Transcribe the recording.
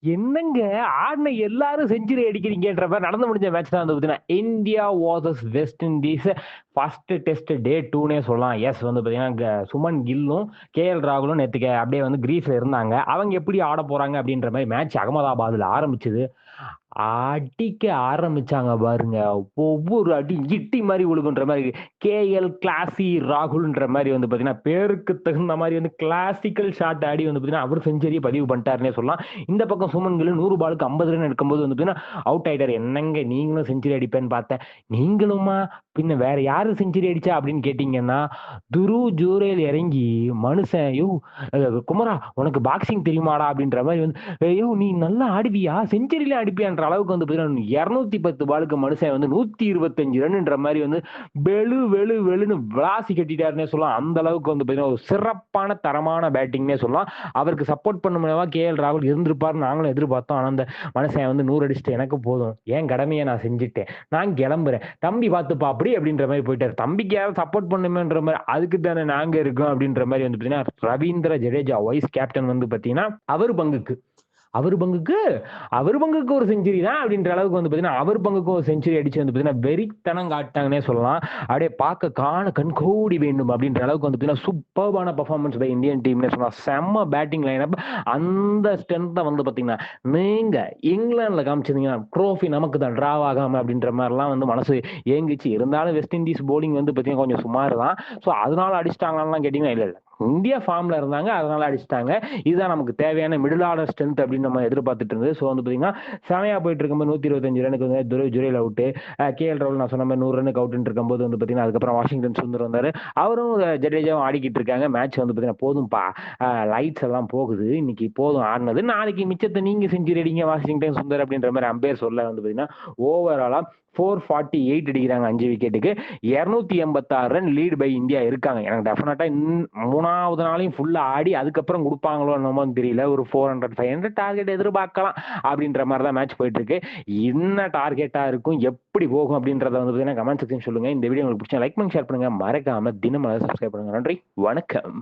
என்னங்க ஆடுன எல்லாரும் செஞ்சுரி அடிக்கிறீங்கன்ற மாரி நடந்து முடிஞ்ச மேட்ச் தான் வந்து பார்த்தீங்கன்னா, India versus West Indies first test day 2ன்னே சொல்லலாம். எஸ் வந்து பார்த்தீங்கன்னா, சுமன் கில்லும், கே.எல். ராகுலும் நேத்துக்கு அப்படியே வந்து கிரீஸ்ல இருந்தாங்க. அவங்க எப்படி ஆடப் போறாங்க அப்படின்ற மாரி மேட்ச் அகமதாபாத்ல ஆரம்பிச்சது. அடிக்க ஆரம்பிச்சாங்க பாருங்க. ஒவ்வொரு அடி இட்டி மாரி விழுகுன்ற மாரி. கே.எல். கிளாசி ராகுல்ன்ற மாரி வந்து பார்த்தீங்கன்னா, பேருக்கு தகுந்த மாரி வந்து கிளாசிக்கல் ஷாட் ஆடி வந்து பார்த்தீங்கன்னா, அவரு செஞ்சுரிய பதிவு பண்ணிட்டாருன்னே சொல்லலாம். இந்த பக்கம் சுமன் கில் 100 பாலுக்கு 50 ரன் எடுக்கும்போது வந்து பார்த்தீங்கன்னா, அவுட் ஆயிட்டாரு. என்னங்க நீங்களும் செஞ்சுரி அடிப்பேன்னு பார்த்தேன். நீங்களுமா? பின்ன வேற யாரு செஞ்சுரி அடிச்சா அப்படின்னு கேட்டீங்கன்னா, துருவ் ஜூரேல் இறங்கி மனுஷன் யோவ் குமரா உனக்கு பாக்ஸிங் தெரியுமாடா? அப்படின்ற மாரி வந்து யோவ் நீ நல்லா ஆடுவியா? செஞ்சுரிலாம் அடிப்பியான்ற அளவுக்கு வந்து பார்த்தீங்கன்னா, 210 பாலுக்கு மனுஷன் வந்து 125 ரன்ன்ற மாரி வந்து வெளுன்னு விளாசி கட்டிட்டாருன்னே சொல்லலாம். அந்த அளவுக்கு வந்து பார்த்தீங்கன்னா, ஒரு சிறப்பான தரமான பேட்டிங்னே சொல்லலாம். அவருக்கு சப்போர்ட் பண்ணும் கே.எல். ராகுல் இருந்திருப்பாருன்னு நாங்களும் எதிர்பார்த்தோம். ஆனா, அந்த மனுஷன் வந்து 100 அடிச்சுட்டு எனக்கு போதும். என் கடமைய நான் செஞ்சுட்டேன். நான் கிளம்புறேன். தம்பி பார்த்துப்பா அப்படி அப்படின்ற மாரி போயிட்டாரு. தம்பிக்கு யாராவது சப்போர்ட் பண்ணுமேன்ற மாரி அதுக்கு தானே நாங்க இருக்கோம் அப்படின்ற மாரி வந்து பார்த்தீங்கன்னா, ரவீந்திர ஜடேஜா வைஸ் கேப்டன் வந்து பார்த்தீங்கன்னா, அவர் பங்குக்கு அவர் பங்குக்கு அவர் பங்குக்கு ஒரு செஞ்சுரி தான் அப்படின்ற அளவுக்கு வந்து பார்த்தீங்கன்னா, அவர் பங்குக்கு ஒரு செஞ்சுரி அடிச்சு வந்து பார்த்தீங்கன்னா, வெறித்தனம் காட்டிட்டாங்கன்னே சொல்லலாம். அப்படியே பார்க்க கண்கோடி வேண்டும் அப்படின்ற அளவுக்கு வந்து பார்த்தீங்கன்னா, சூப்பர்பான பெர்ஃபார்மன்ஸ் பை இந்தியன் டீம்னே சொல்லலாம். செம்ம பேட்டிங் லைனப். அந்த ஸ்ட்ரென்த்த வந்து பார்த்தீங்கன்னா, நீங்க இங்கிலாந்துல காமிச்சிருந்தீங்கன்னா, ட்ரோஃபி நமக்கு தான் டிராவ் ஆகாம அப்படின்ற மாரிலாம் வந்து மனசு ஏங்குச்சு. இருந்தாலும் வெஸ்ட் இண்டீஸ் பவுலிங் வந்து பார்த்தீங்கன்னா, கொஞ்சம் சுமார் தான். ஸோ அதனால அடிச்சுட்டாங்களான்லாம் கேட்டீங்கன்னா, இல்ல. இந்தியா ஃபார்ம்ல இருந்தாங்க. அதனால அடிச்சுட்டாங்க. இதுதான் நமக்கு தேவையான மிடில் ஆர்டர் ஸ்ட்ரென்த் அப்படின்னு நம்ம எதிர்பார்த்துட்டு இருந்தது. ஸோ வந்து பார்த்தீங்கன்னா, செமையா போயிட்டு இருக்கும்போது 125 ரன்னுக்கு வந்து துருவ் ஜுரேல் அவுட்டு. கே.எல். ராகுல் நான் சொன்ன மாரி 100 ரன்னுக்கு அவுட்ன்னு இருக்கும்போது வந்து பார்த்தீங்கன்னா, அதுக்கப்புறம் வாஷிங்டன் சுந்தர் வந்தாரு. அவரும் ஜடேஜாவும் ஆடிக்கிட்டு இருக்காங்க. மேட்ச் வந்து பார்த்தீங்கன்னா, போதும்பா லைட்ஸ் எல்லாம் போகுது. இன்னைக்கு போதும் ஆடுனது. நாளைக்கு மிச்சத்த நீங்க செஞ்சுரி அடிங்க வாஷிங்டன் சுந்தர் அப்படின்ற மாரி அம்பையர் சொல்ல வந்து பார்த்தீங்கன்னா, ஓவராலா 448 அடிக்கிறாங்க 5 விக்கெட்டுக்கு. 286 ரன் லீட் பை இந்தியா இருக்காங்க. எனக்கு டெஃபினட்டா 3வது நாளையும் ஃபுல்லா ஆடி அதுக்கப்புறம் குடுப்பாங்களோ என்னமோன்னு தெரியல. ஒரு 400, 500 டார்கெட் எதிர்பார்க்கலாம். அப்படின்ற மாரி தான் மேட்ச் போயிட்டு இருக்கு. என்ன டார்கெட்டா இருக்கும்? எப்படி போகும்? அப்படின்றத வந்து பார்த்தீங்கன்னா, கமெண்ட் செக்ஷன் சொல்லுங்க. இந்த வீடியோ உங்களுக்கு பிடிச்சா லைக் பண்ணுங்க, ஷேர் பண்ணுங்க. மறக்காம தினமலர் சப்ஸ்கிரைப் பண்ணுங்க. நன்றி. வணக்கம்.